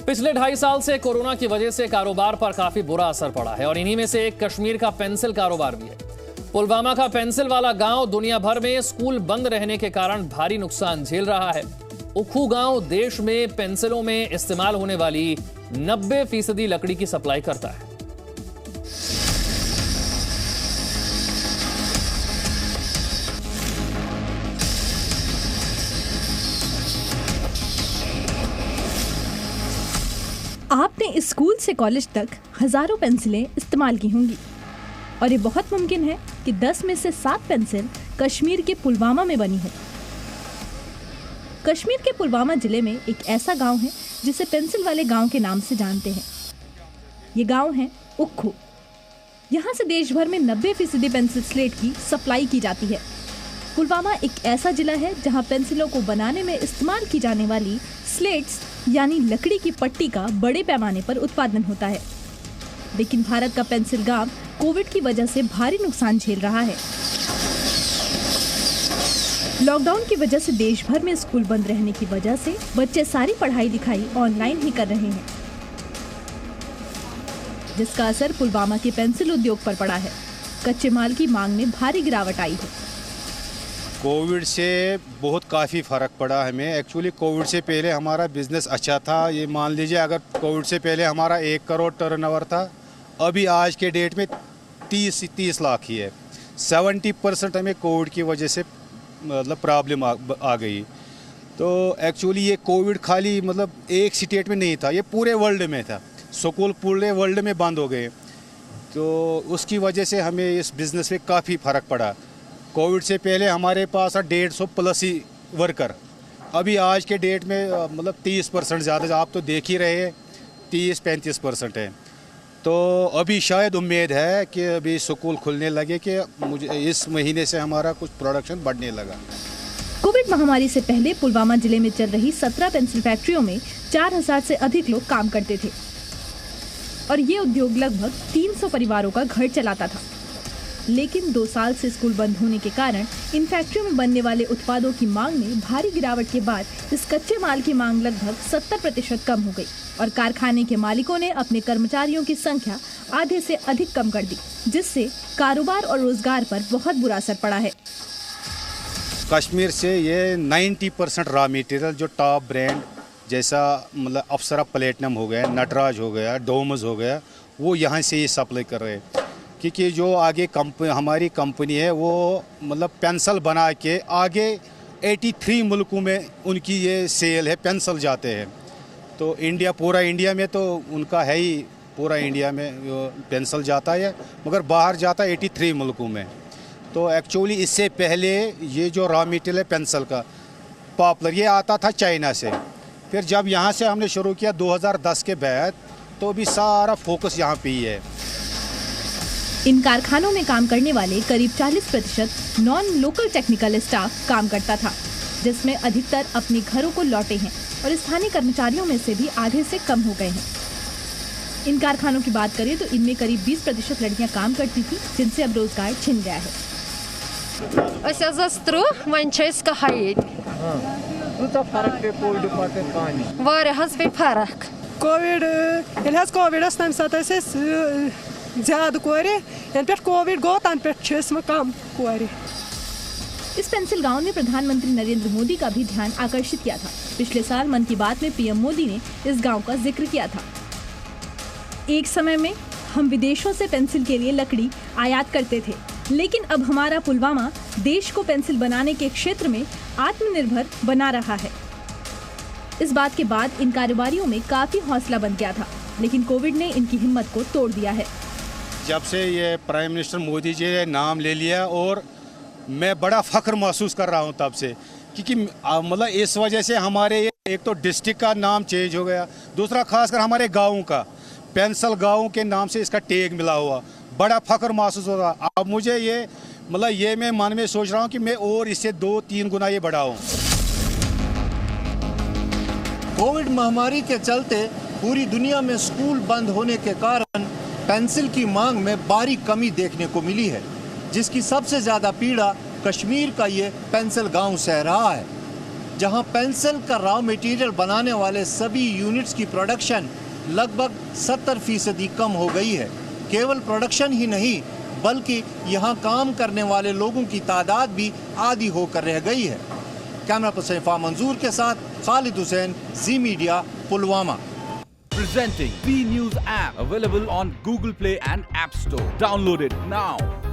पिछले 2.5 साल से कोरोना की वजह से कारोबार पर काफी बुरा असर पड़ा है और इन्हीं में से एक कश्मीर का पेंसिल कारोबार भी है। पुलवामा का पेंसिल वाला गांव दुनिया भर में स्कूल बंद रहने के कारण भारी नुकसान झेल रहा है। उक्खू गांव देश में पेंसिलों में इस्तेमाल होने वाली 90% लकड़ी की सप्लाई करता है। आपने स्कूल से कॉलेज तक हजारों पेंसिलें इस्तेमाल की होंगी और ये बहुत मुमकिन है कि 10 में से 7 पेंसिल कश्मीर के पुलवामा में बनी हो। कश्मीर के पुलवामा जिले में एक ऐसा गांव है जिसे पेंसिल वाले गांव के नाम से जानते हैं। ये गांव है उक्खू। यहाँ से देश भर में 90% पेंसिल स्लेट की सप्लाई की जाती है। पुलवामा एक ऐसा जिला है जहाँ पेंसिलों को बनाने में इस्तेमाल की जाने वाली स्लेट्स यानी लकड़ी की पट्टी का बड़े पैमाने पर उत्पादन होता है। लेकिन भारत का पेंसिल गांव कोविड की वजह से भारी नुकसान झेल रहा है। लॉकडाउन की वजह से देश भर में स्कूल बंद रहने की वजह से बच्चे सारी पढ़ाई लिखाई ऑनलाइन ही कर रहे हैं, जिसका असर पुलवामा के पेंसिल उद्योग पर पड़ा है। कच्चे माल की मांग में भारी गिरावट आई है। कोविड से बहुत काफ़ी फ़र्क पड़ा हमें। एक्चुअली कोविड से पहले हमारा बिज़नेस अच्छा था। ये मान लीजिए अगर कोविड से पहले हमारा 1 करोड़ टर्नओवर था, अभी आज के डेट में 30 लाख ही है। 70% हमें कोविड की वजह से मतलब प्रॉब्लम आ गई। तो एक्चुअली ये कोविड खाली मतलब एक स्टेट में नहीं था, ये पूरे वर्ल्ड में था। स्कूल पूरे वर्ल्ड में बंद हो गए, तो उसकी वजह से हमें इस बिज़नेस में काफ़ी फ़र्क पड़ा। कोविड से पहले हमारे पास 150 प्लस ही वर्कर, अभी आज के डेट में मतलब 30% ज़्यादा, आप तो देख ही रहे हैं 30-35% है। तो अभी शायद उम्मीद है कि अभी स्कूल खुलने लगे कि मुझे इस महीने से हमारा कुछ प्रोडक्शन बढ़ने लगा। कोविड महामारी से पहले पुलवामा जिले में चल रही 17 पेंसिल फैक्ट्रियों में 4000 से अधिक लोग काम करते थे और ये उद्योग लगभग 300 परिवारों का घर चलाता था। लेकिन 2 साल से स्कूल बंद होने के कारण इन फैक्ट्रियों में बनने वाले उत्पादों की मांग में भारी गिरावट के बाद इस कच्चे माल की मांग लगभग 70% कम हो गई और कारखाने के मालिकों ने अपने कर्मचारियों की संख्या आधे से अधिक कम कर दी, जिससे कारोबार और रोजगार पर बहुत बुरा असर पड़ा है। कश्मीर से ये 90% रॉ मटेरियल जो टॉप ब्रांड जैसा मतलब अप्सरा प्लेटिनम हो गया, नटराज हो गया, डोमस हो गया, वो यहाँ से ही सप्लाई कर रहे हैं। क्योंकि जो आगे हमारी कंपनी है वो मतलब पेंसिल बना के आगे 83 मुल्कों में उनकी ये सेल है, पेंसिल जाते हैं। तो पूरा इंडिया में तो उनका है ही, पूरा इंडिया में पेंसिल जाता है, मगर बाहर जाता है 83 मुल्कों में। तो एक्चुअली इससे पहले ये जो रॉ मटेरियल है पेंसिल का पॉपुलर, ये आता था चाइना से। फिर जब यहाँ से हमने शुरू किया 2010 के बाद, तो अभी सारा फोकस यहाँ पे ही है। इन कारखानों में काम करने वाले करीब 40% नॉन लोकल टेक्निकल स्टाफ काम करता था, जिसमें अधिकतर अपने घरों को लौटे हैं और स्थानीय कर्मचारियों में से भी आधे से कम हो गए हैं। इन कारखानों की बात करें तो इनमें करीब 20% लड़कियां काम करती थी, जिनसे अब रोजगार छिन गया है। ज़्यादा कोरे पे कोविड गो तन पे कम कोरे। इस पेंसिल गांव ने प्रधानमंत्री नरेंद्र मोदी का भी ध्यान आकर्षित किया था। पिछले साल मन की बात में पीएम मोदी ने इस गांव का जिक्र किया था। एक समय में हम विदेशों से पेंसिल के लिए लकड़ी आयात करते थे, लेकिन अब हमारा पुलवामा देश को पेंसिल बनाने के क्षेत्र में आत्मनिर्भर बना रहा है। इस बात के बाद इन कारोबारियों में काफी हौसला बन गया था, लेकिन कोविड ने इनकी हिम्मत को तोड़ दिया है। जब से ये प्राइम मिनिस्टर मोदी जी ने नाम ले लिया और मैं बड़ा फ़ख्र महसूस कर रहा हूँ तब से, क्योंकि मतलब इस वजह से हमारे एक तो डिस्ट्रिक्ट का नाम चेंज हो गया, दूसरा खासकर हमारे गाँव का पेंसिल गाँव के नाम से इसका टैग मिला हुआ, बड़ा फ़ख्र महसूस होगा। अब मुझे ये मतलब ये मैं मन में सोच रहा हूँ कि मैं और इससे 2-3 गुना ये बढ़ाऊँ। कोविड महामारी के चलते पूरी दुनिया में स्कूल बंद होने के कारण पेंसिल की मांग में भारी कमी देखने को मिली है, जिसकी सबसे ज़्यादा पीड़ा कश्मीर का ये पेंसिल गांव सह रहा है। जहां पेंसिल का रॉ मटेरियल बनाने वाले सभी यूनिट्स की प्रोडक्शन लगभग 70% कम हो गई है। केवल प्रोडक्शन ही नहीं बल्कि यहां काम करने वाले लोगों की तादाद भी आधी होकर रह गई है। कैमरा पर्सन इरफान मंजूर के साथ Khalid Hussain, Zee media, Pulwama. Presenting B News app, available on Google Play and App Store. Download it now.